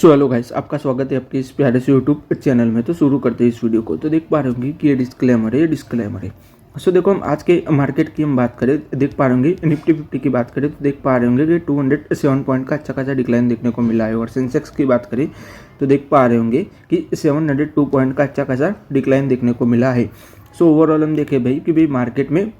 Hello guys, आपका स्वागत है आपके इस प्यारे से यूट्यूब चैनल में। तो शुरू करते हैं इस वीडियो को। तो देख पा रहे होंगे कि ये डिस्क्लेमर है। सो देखो, हम आज के मार्केट की हम बात करें, देख पा रहे होंगे निफ्टी 50 की बात करें तो देख पा रहे होंगे कि 207 पॉइंट का अच्छा खासा डिक्लाइन देखने को मिला है। और सेंसेक्स की बात करें तो देख पा रहे होंगे कि 702 पॉइंट का अच्छा खासा डिक्लाइन देखने को मिला है। सो ओवरऑल हम देखें कि भाई मार्केट में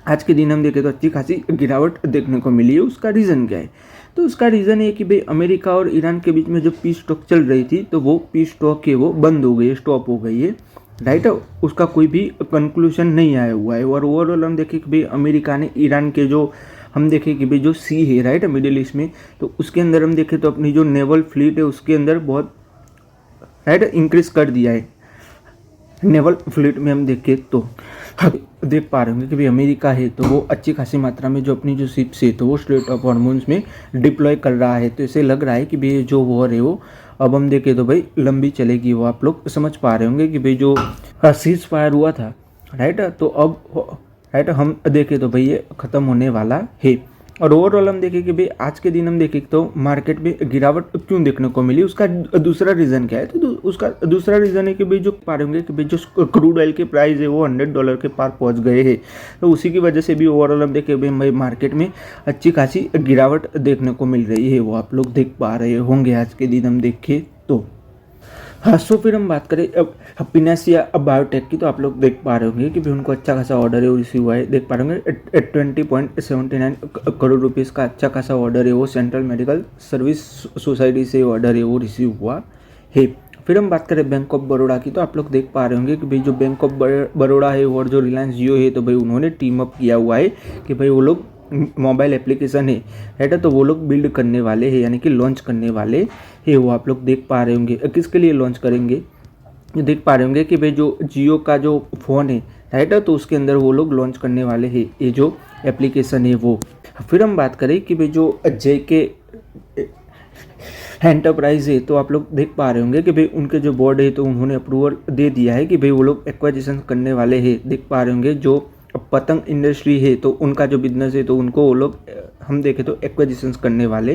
आज के दिन हम देखें तो अच्छी खासी गिरावट देखने को मिली है। उसका रीज़न क्या है? तो उसका रीज़न है कि भाई अमेरिका और ईरान के बीच में जो पीस टॉक चल रही थी तो वो पीस टॉक है वो बंद हो गई है, स्टॉप हो गई है, राइट। उसका कोई भी कंक्लूजन नहीं आया हुआ है। और ओवरऑल हम देखें कि भाई अमेरिका ने ईरान के जो हम देखें कि भाई जो सी है, राइट, मिडिल ईस्ट में, तो उसके अंदर हम देखें तो अपनी जो नेवल फ्लीट है उसके अंदर बहुत, राइट, इंक्रीज कर दिया है। नेवल फ्लीट में हम देखें तो देख पा रहे होंगे कि भाई अमेरिका है तो वो अच्छी खासी मात्रा में जो अपनी जो शिप्स है तो वो स्ट्रेट ऑफ हॉर्मोन्स में डिप्लॉय कर रहा है। तो इसे लग रहा है कि भाई जो वॉर है वो अब हम देखें तो भाई लंबी चलेगी। वो आप लोग समझ पा रहे होंगे कि भाई जो सीज फायर हुआ था, राइट, तो अब, राइट, हम देखें तो भाई ये ख़त्म होने वाला है। और ओवरऑल हम देखें कि भाई आज के दिन हम देखें तो मार्केट में गिरावट क्यों देखने को मिली, उसका दूसरा रीज़न क्या है? तो उसका दूसरा रीज़न है कि भाई जो पा रहे होंगे कि भाई जो क्रूड ऑयल के प्राइस है वो $100 के पार पहुंच गए हैं। तो उसी की वजह से भी ओवरऑल हम देखें भाई मार्केट में अच्छी खासी गिरावट देखने को मिल रही है। वो आप लोग देख पा रहे होंगे आज के दिन हम देखें तो। हाँ, सो फिर हम बात करें अब पिनेसिया बायोटेक की। तो आप लोग देख पा रहे होंगे कि भी उनको अच्छा खासा ऑर्डर है वो रिसीव हुआ है। देख पा रहे होंगे 20.79 करोड़ रुपीज़ का अच्छा खासा ऑर्डर है वो सेंट्रल मेडिकल सर्विस सोसाइटी से ऑर्डर है वो रिसीव हुआ है। फिर हम बात करें बैंक ऑफ बड़ौदा की। तो आप लोग देख पा रहे होंगे कि भाई जो बैंक ऑफ बड़ौदा है और जो रिलायंस जियो है तो भाई उन्होंने टीम अप किया हुआ है कि भाई वो लोग मोबाइल एप्लीकेशन है, राइट, तो वो लोग बिल्ड करने वाले हैं, यानी कि लॉन्च करने वाले हैं। वो आप लोग देख पा रहे होंगे किसके लिए लॉन्च करेंगे। देख पा रहे होंगे कि भाई जो जियो का जो फ़ोन है, राइट, तो उसके अंदर वो लोग लॉन्च करने वाले हैं ये जो एप्लीकेशन है वो। फिर हम बात करें कि भाई जो JK एंटरप्राइज है तो आप लोग देख पा रहे होंगे कि भाई उनके जो बोर्ड है तो उन्होंने अप्रूवल दे दिया है कि भाई वो लोग एक्वाजिशन करने वाले हैं। देख पा रहे होंगे जो पतंग इंडस्ट्री है तो उनका जो बिजनेस है तो उनको वो लोग हम देखें तो एक्वाजिशन करने वाले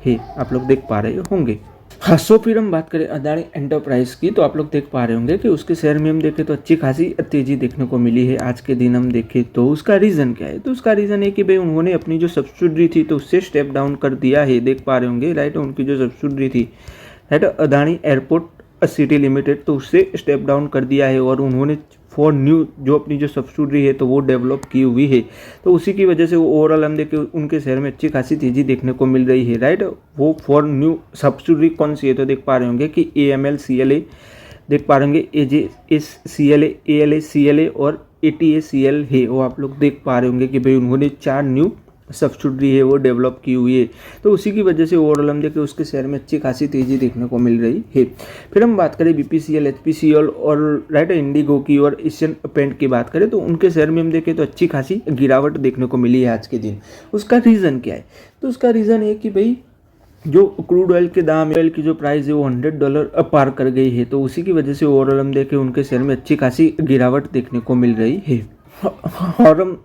हैं, आप लोग देख पा रहे होंगे। हाँ, सो फिर हम बात करें अदानी एंटरप्राइज की। तो आप लोग देख पा रहे होंगे कि उसके शेयर में हम देखें तो अच्छी खासी तेजी देखने को मिली है आज के दिन हम देखें तो। उसका रीज़न क्या है? तो उसका रीज़न है कि भाई उन्होंने अपनी जो सब्सिडरी थी तो उससे स्टेप डाउन कर दिया है। देख पा रहे होंगे, राइट, उनकी जो सब्सिडरी थी, right, Adani airport city limited, तो उससे स्टेप डाउन कर दिया है। और उन्होंने फॉर न्यू जो अपनी जो सब्सिडरी है तो वो डेवलप की हुई है। तो उसी की वजह से वो ओवरऑल हम देखें उनके शेयर में अच्छी खासी तेजी देखने को मिल रही है, राइट। वो फॉर न्यू सब्सिडरी कौन सी है? तो देख पा रहे होंगे कि AML CLA, देख पा रहे होंगे AJS CLA, ALA CLA और ATA CL है। वो आप लोग देख पा रहे होंगे कि भाई उन्होंने 4 न्यू सब्सिडरी है वो डेवलप की हुई है। तो उसी की वजह से ओवरऑल हम देखें उसके शेयर में अच्छी खासी तेजी देखने को मिल रही है। फिर हम बात करें BPCL, HPCL और, राइट, इंडिगो की और एशियन पेंट की बात करें तो उनके शेयर में हम देखें तो अच्छी खासी गिरावट देखने को मिली है आज के दिन। उसका रीज़न क्या है? तो उसका रीज़न है कि भाई जो क्रूड ऑयल के दाम, ऑयल की जो प्राइस है वो $100 पार कर गई है। तो उसी की वजह से ओवरऑल हम देखें उनके शेयर में अच्छी खासी गिरावट देखने को मिल रही है। और हम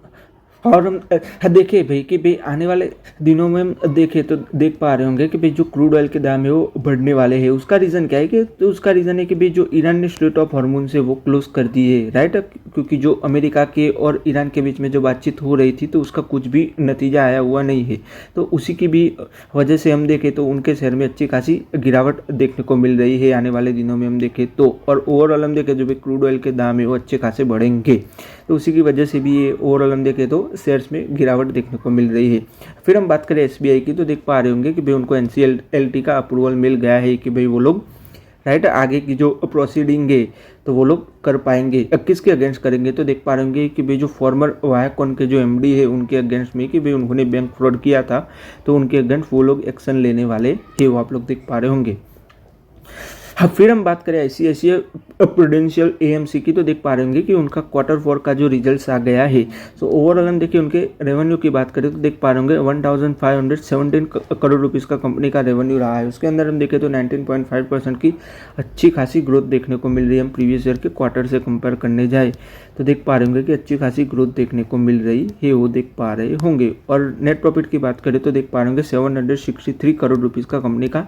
देखें भाई कि भाई आने वाले दिनों में हम देखें तो देख पा रहे होंगे कि भाई जो क्रूड ऑयल के दाम है वो बढ़ने वाले हैं। उसका रीज़न क्या है? कि तो उसका रीज़न है कि भाई जो ईरान ने स्ट्रेट ऑफ हॉर्मोन से वो क्लोज कर दिए, राइट, क्योंकि जो अमेरिका के और ईरान के बीच में जो बातचीत हो रही थी तो उसका कुछ भी नतीजा आया हुआ नहीं है। तो उसी की भी वजह से हम देखें तो उनके शेयर में अच्छी खासी गिरावट देखने को मिल रही है आने वाले दिनों में हम देखें तो। और ओवरऑल हम देखें जो भी क्रूड ऑयल के दाम है वो अच्छे खासे बढ़ेंगे। तो उसी की वजह से भी ये ओवरऑल हम देखें तो शेयर्स में गिरावट देखने को मिल रही है। फिर हम बात करें SBI की। तो देख पा रहे होंगे कि भाई उनको NCLT का अप्रूवल मिल गया है कि भाई वो लोग, राइट, आगे की जो प्रोसीडिंग है तो वो लोग कर पाएंगे। किसके अगेंस्ट करेंगे? तो देख पा रहे होंगे कि भाई जो फॉर्मर वायाकॉन के जो MD है उनके अगेंस्ट में कि भाई उन्होंने बैंक फ्रॉड किया था तो उनके अगेंस्ट वो लोग एक्शन लेने वाले हैं। वो आप लोग देख पा रहे होंगे। हाँ, फिर हम बात करें ICICI प्रूडेंशियल AMC की। तो देख पा रहे होंगे कि उनका Q4 का जो रिजल्ट्स आ गया है। सो ओवरऑल हम देखिए उनके रेवेन्यू की बात करें तो देख पा रहे होंगे 1517 करोड़ रुपीज़ का कंपनी का रेवेन्यू रहा है। उसके अंदर हम देखें तो 19.5% की अच्छी खासी ग्रोथ देखने को मिल रही है। हम प्रीवियस ईयर के क्वार्टर से कंपेयर करने जाए तो देख पा रहे होंगे कि अच्छी खासी ग्रोथ देखने को मिल रही है, वो देख पा रहे होंगे। और नेट प्रॉफिट की बात करें तो देख पा रहे होंगे 763 करोड़ रुपीज़ का कंपनी का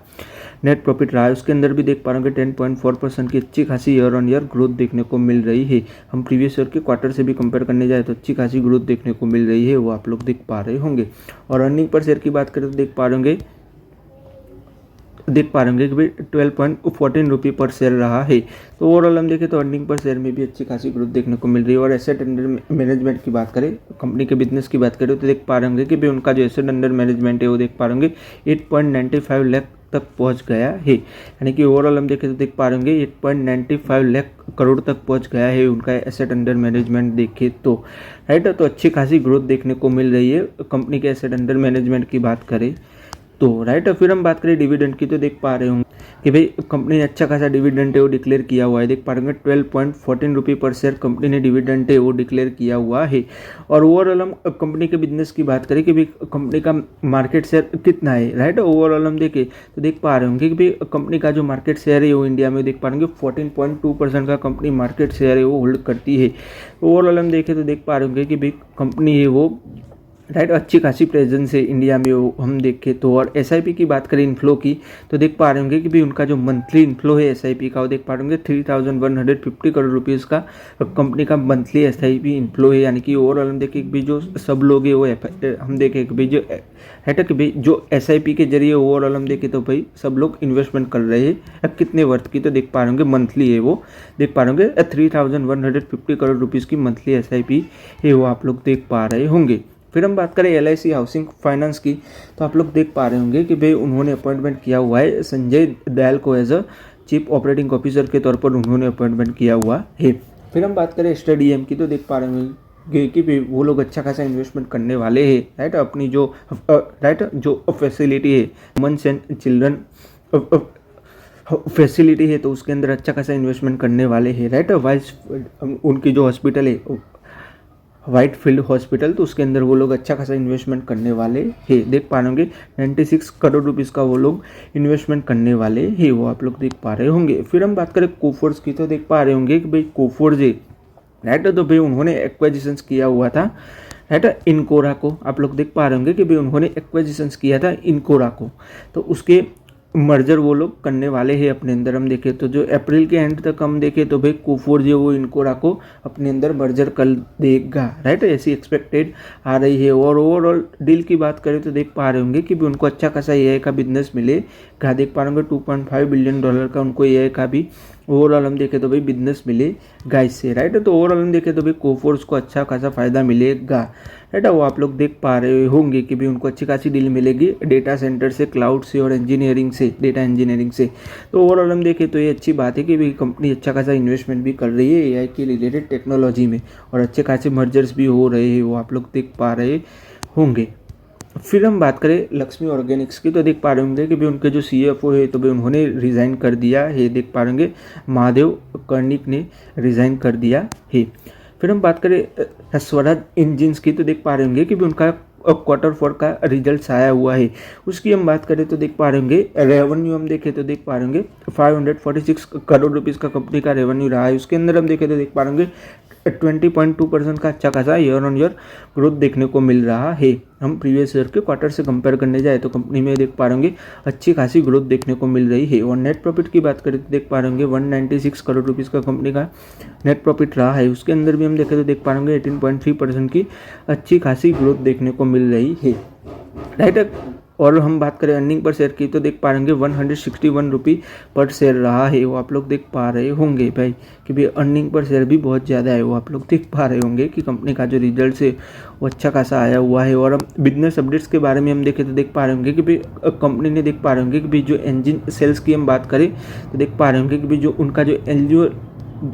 नेट प्रॉफिट रहा है उसके अंदर भी देख पा रहे होंगे 10.4% की अच्छी खासी ईयर ऑन ईयर ग्रोथ देखने को मिल रही है। हम प्रीवियस ईयर के क्वार्टर से भी कंपेयर करने जाए तो अच्छी खासी ग्रोथ देखने को मिल रही है, वो आप लोग देख पा रहे होंगे। और अर्निंग पर शेयर की बात करें तो देख पा रहे होंगे कि भाई 12.14 रुपये पर शेयर रहा है। तो ओवरऑल हम देखें तो अर्निंग पर शेयर में भी अच्छी खासी ग्रोथ देखने को मिल रही है। और एसेट अंडर मैनेजमेंट की बात करें, कंपनी के बिजनेस की बात करें तो देख पा रहे होंगे कि भाई उनका जो एसेट अंडर मैनेजमेंट है वो देख पा रहे होंगे 8.95 लाख तक पहुंच गया है। यानी कि ओवरऑल हम देखें तो देख पा रहे होंगे 8.95 लाख करोड़ तक पहुंच गया है उनका एसेट अंडर मैनेजमेंट देखें तो, राइट। तो अच्छी खासी ग्रोथ देखने को मिल रही है कंपनी के एसेट अंडर मैनेजमेंट की बात करें तो, राइट। फिर हम बात करें डिविडेंड की तो देख पा रहे होंगे कि भाई कंपनी ने अच्छा खासा डिविडेंड है वो डिक्लेयर किया हुआ है। देख पा रहे होंगे 12.14 रुपये पर शेयर कंपनी ने डिविडेंड है वो डिक्लेयर किया हुआ है। और ओवरऑल हम कंपनी के बिजनेस की बात करें कि भाई कंपनी का मार्केट शेयर कितना है, राइट। ओवरऑल हम देखें तो देख पा रहे होंगे कि भाई कंपनी का जो मार्केट शेयर है वो इंडिया में देख पा रहे होंगे 14.2% का कंपनी मार्केट शेयर है वो होल्ड करती है। ओवरऑल हम देखें तो देख पा रहे होंगे कि भाई कंपनी है वो, राइट, अच्छी खासी प्रेजेंस है इंडिया में वो हम देखें तो। और एसआईपी की बात करें इनफ्लो की तो देख पा रहे होंगे कि भी उनका जो मंथली इनफ्लो है एसआईपी का वो देख पा रहे होंगे 3150 करोड़ रुपीज़ का कंपनी का मंथली एसआईपी इनफ्लो है। यानी कि ओवरऑल हम देखें कि भी जो सब लोग है वो हम देखें कि भाई जो है कि भाई जो एसआईपी के जरिए ओवरऑल हम देखें तो भाई सब लोग इन्वेस्टमेंट कर रहे हैं कितने वर्थ की, तो देख पा रहे होंगे मंथली है वो देख पा रहे होंगे 3150 करोड़ रुपीज़ की मंथली एसआईपी है वो आप लोग देख पा रहे होंगे। फिर हम बात करें एलआईसी हाउसिंग फाइनेंस की तो आप लोग देख पा रहे होंगे कि भाई उन्होंने अपॉइंटमेंट किया हुआ है संजय दयाल को as a chief operating officer के तौर पर उन्होंने अपॉइंटमेंट किया हुआ है। फिर हम बात करें स्टडीएम की तो देख पा रहे होंगे कि भाई वो लोग अच्छा खासा इन्वेस्टमेंट करने वाले हैं, राइट। अपनी जो जो फैसिलिटी है वुमेन्स एंड चिल्ड्रन फैसिलिटी है तो उसके अंदर अच्छा खासा इन्वेस्टमेंट करने वाले हैं, राइट। वाइस उनकी जो हॉस्पिटल है वाइट फील्ड हॉस्पिटल तो उसके अंदर वो लोग अच्छा खासा इन्वेस्टमेंट करने वाले हैं। देख पा रहे होंगे 96 करोड़ रुपीज़ का वो लोग इन्वेस्टमेंट करने वाले हैं, वो आप लोग देख पा रहे होंगे। फिर हम बात करें कोफोर्स की तो देख पा रहे होंगे कि भाई कोफोर्स है, राइट। तो भाई उन्होंने एक्वाजिशंस किया हुआ था, राइट, इनकोरा को। आप लोग देख पा रहे होंगे कि भाई उन्होंने एक्वाजिशंस किया था इनकोरा को, तो उसके मर्जर वो लोग करने वाले हैं अपने अंदर। हम देखें तो जो अप्रैल के एंड तक हम देखें तो भाई कोफोर जो वो इनकोरा को अपने अंदर मर्जर कर देगा, राइट, ऐसी एक्सपेक्टेड आ रही है। और ओवरऑल डील की बात करें तो देख पा रहे होंगे कि भी उनको अच्छा खासा एआई का बिजनेस मिलेगा। देख पा रहे होंगे $2.5 बिलियन का उनको एआई का भी ओवरऑल हम देखें तो भाई बिजनेस मिलेगा इससे, राइट। तो ओवरऑल हम देखें तो भाई कोफोर्स को अच्छा खासा फायदा मिलेगा, राइट। वो आप लोग देख पा रहे होंगे कि भी उनको अच्छी खासी डील मिलेगी डेटा सेंटर से, क्लाउड से और इंजीनियरिंग से, डेटा इंजीनियरिंग से। तो ओवरऑल हम देखें तो ये अच्छी बात है कि भाई कंपनी अच्छा खासा इन्वेस्टमेंट भी कर रही है एआई के रिलेटेड टेक्नोलॉजी में और अच्छे खासे मर्जर्स भी हो रहे हैं, वो आप लोग देख पा रहे होंगे। फिर हम बात करें लक्ष्मी ऑर्गेनिक्स की तो देख पा रहे होंगे कि भाई उनके जो सीएफओ है तो भाई उन्होंने रिज़ाइन कर दिया है। देख पा रहे होंगे महादेव कर्णिक ने रिज़ाइन कर दिया है। फिर हम बात करें स्वराज इंजिन्स की तो देख पा रहे होंगे कि भी उनका Q4 का रिजल्ट आया हुआ है। उसकी हम बात करें तो देख पा रहे होंगे रेवेन्यू हम देखें तो देख पा रहे होंगे 546 करोड़ रुपीज़ का कंपनी का रेवेन्यू रहा है। उसके अंदर हम देखें तो देख पा रहे होंगे 20.2% का अच्छा खासा ईयर ऑन ईयर ग्रोथ देखने को मिल रहा है। हम प्रीवियस ईयर के क्वार्टर से कंपेयर करने जाए तो कंपनी में देख पा रहे होंगे अच्छी खासी ग्रोथ देखने को मिल रही है। और नेट प्रॉफिट की बात करें तो देख पा रहे होंगे 196 करोड़ रुपीज़ का कंपनी का नेट प्रॉफिट रहा है। उसके अंदर भी हम देखें तो देख पा रहे होंगे 18.3% की अच्छी खासी ग्रोथ देखने को मिल रही है, राइट। और हम बात करें अर्निंग पर शेयर की तो देख पा रहे होंगे 161 रुपये पर शेयर रहा है, वो आप लोग देख पा रहे होंगे भाई कि भाई अर्निंग पर शेयर भी बहुत ज़्यादा है, वो आप लोग देख पा रहे होंगे कि कंपनी का जो रिजल्ट है वो अच्छा खासा आया हुआ है। और हम बिजनेस अपडेट्स के बारे में हम देखें तो देख पा रहे होंगे कि भाई कंपनी ने देख पा रहे होंगे कि भाई जो इंजन सेल्स की हम बात करें तो देख पा रहे होंगे कि भाई जो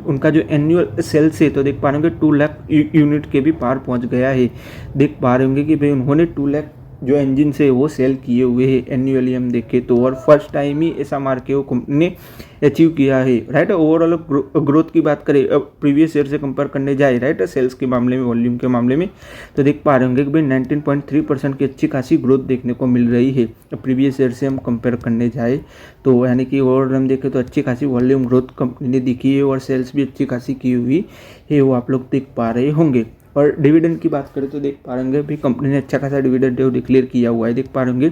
उनका जो एनुअल सेल्स है तो देख पा रहे होंगे 2 लाख यूनिट के भी पार पहुंच गया है। देख पा रहे होंगे कि भाई उन्होंने 2 लाख जो इंजन से वो सेल किए हुए हैं एनुअली हम देखें तो। और फर्स्ट टाइम ही ऐसा मार्केट वो कंपनी ने अचीव किया है, राइट। ओवरऑल ग्रोथ की बात करें प्रीवियस ईयर से कंपेयर करने जाए, राइट, सेल्स के मामले में, वॉल्यूम के मामले में तो देख पा रहे होंगे कि भाई 19.3% की अच्छी खासी ग्रोथ देखने को मिल रही है प्रीवियस ईयर से हम कंपेयर करने जाए तो। यानी कि ओवरऑल हम देखें तो अच्छी खासी वॉल्यूम ग्रोथ कंपनी ने दिखी है और सेल्स भी अच्छी खासी की हुई है, वो आप लोग देख पा रहे होंगे। और डिविडेंड की बात करें तो देख पा रहे होंगे भी कंपनी ने अच्छा खासा डिविडेंड डिक्लेयर किया हुआ है। देख पा रहे होंगे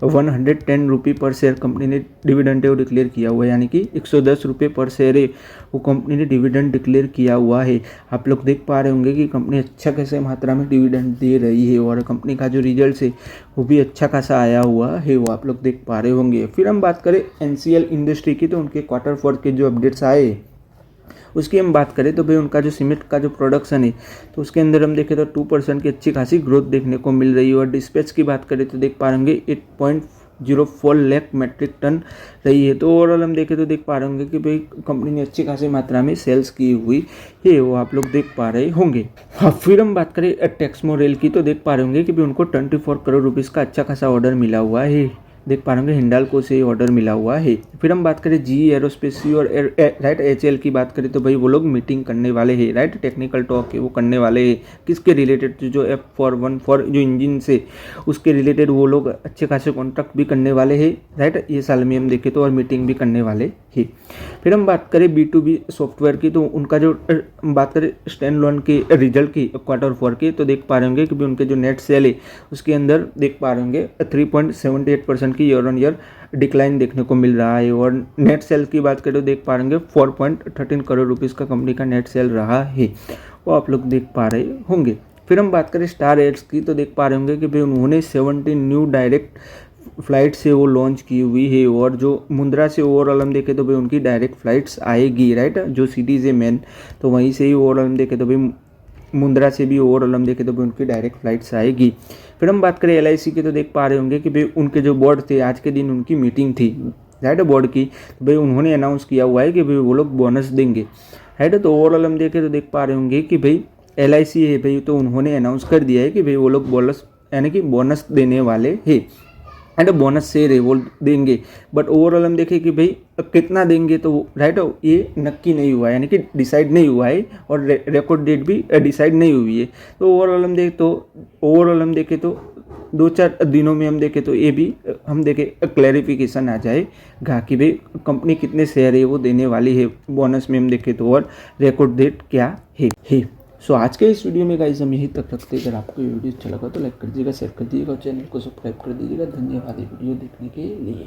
110 रुपये पर शेयर कंपनी ने डिविडेंड है वो डिक्लेयर किया हुआ है, यानी कि 110 रुपये पर शेयर है वो कंपनी ने डिविडेंड डिक्लेयर किया हुआ है। आप लोग देख पा रहे होंगे कि कंपनी अच्छा खासे मात्रा में डिविडेंड दे रही है और कंपनी का जो रिजल्ट है वो भी अच्छा खासा आया हुआ है, वो आप लोग देख पा रहे होंगे। फिर हम बात करें NCL इंडस्ट्री की, तो उनके Q4 के जो अपडेट्स आए उसकी हम बात करें तो भाई उनका जो सीमेंट का जो प्रोडक्शन है तो उसके अंदर हम देखें तो 2% की अच्छी खासी ग्रोथ देखने को मिल रही है। और डिस्पैच की बात करें तो देख पा रहे होंगे 8.04 लाख मैट्रिक टन रही है। तो ओवरऑल हम देखें तो देख पा रहे होंगे कि भाई कंपनी ने अच्छी खासी मात्रा में सेल्स की हुई है, वो आप लोग देख पा रहे होंगे। हाँ, फिर हम बात करें टेक्समो रेल की, तो देख पा रहे होंगे कि भाई उनको 24 करोड़ रुपीज़ का अच्छा खासा ऑर्डर मिला हुआ है, देख पा रहे होंगे हिंडाल्को से ऑर्डर मिला हुआ है। फिर हम बात करें GE एरोस्पेस और राइट HAL की बात करें तो भाई वो लोग मीटिंग करने वाले हैं, राइट टेक्निकल टॉक है वो करने वाले हैं किसके रिलेटेड, जो F414 जो इंजन से उसके रिलेटेड वो लोग अच्छे खासे कॉन्ट्रैक्ट भी करने वाले हैं, राइट ये साल में हम देखें तो, और मीटिंग भी करने वाले हैं। फिर हम बात करें B2B सॉफ्टवेयर की, तो उनका जो बात करें स्टैंड लोन के रिजल्ट की Q4 की, तो देख पा रहे होंगे कि भी उनके जो नेट सेल है उसके अंदर देख पा रहे होंगे 3.78% की ईयर ऑन ईयर डिक्लाइन देखने को मिल रहा है। और नेट सेल की बात करें तो देख पा रहे होंगे 4.13 करोड़ रुपीज़ का कंपनी का नेट सेल रहा है, वो आप लोग देख पा रहे होंगे। फिर हम बात करें स्टार एड्स की, तो देख पा रहे होंगे कि भाई उन्होंने 17 न्यू डायरेक्ट फ्लाइट से वो लॉन्च की हुई है। और जो मुंद्रा से ओवरऑल हम देखें तो भाई उनकी डायरेक्ट फ्लाइट्स आएगी, राइट जो सिटीज़ है मेन, तो वहीं से ही ओवरऑल हम देखें तो भाई मुंद्रा से भी ओवरऑल हम देखें तो भाई उनकी डायरेक्ट फ्लाइट्स आएगी। फिर हम बात करें LIC की, तो देख पा रहे होंगे कि भाई उनके जो बोर्ड थे आज के दिन उनकी मीटिंग थी, राइट बोर्ड की, तो भाई उन्होंने अनाउंस किया हुआ है कि भाई वो लोग बोनस देंगे, राइट। तो ओवरऑल हम देखें तो देख पा रहे होंगे कि भाई LIC है भाई, तो उन्होंने अनाउंस कर दिया है कि भाई वो लोग बोनस यानी कि बोनस देने वाले हैं, एंड बोनस शेयर है वो देंगे। बट ओवरऑल हम देखें कि भाई कितना देंगे तो राइट ये नक्की नहीं हुआ है, यानी कि डिसाइड नहीं हुआ है, और रिकॉर्ड डेट भी डिसाइड नहीं हुई है। तो ओवरऑल हम देखें तो 2-4 दिनों में हम देखें तो ये भी हम देखें क्लैरिफिकेशन आ जाएगा कि भाई कंपनी कितने शेयर है वो देने वाली है बोनस में हम देखें तो, और रिकॉर्ड डेट क्या है। सो आज के इस वीडियो में गाइस हम यहीं तक रखते हैं। अगर आपको ये वीडियो अच्छा लगा तो लाइक कर दीजिएगा, शेयर कर दीजिएगा और चैनल को सब्सक्राइब कर दीजिएगा। धन्यवाद ये वीडियो देखने के लिए।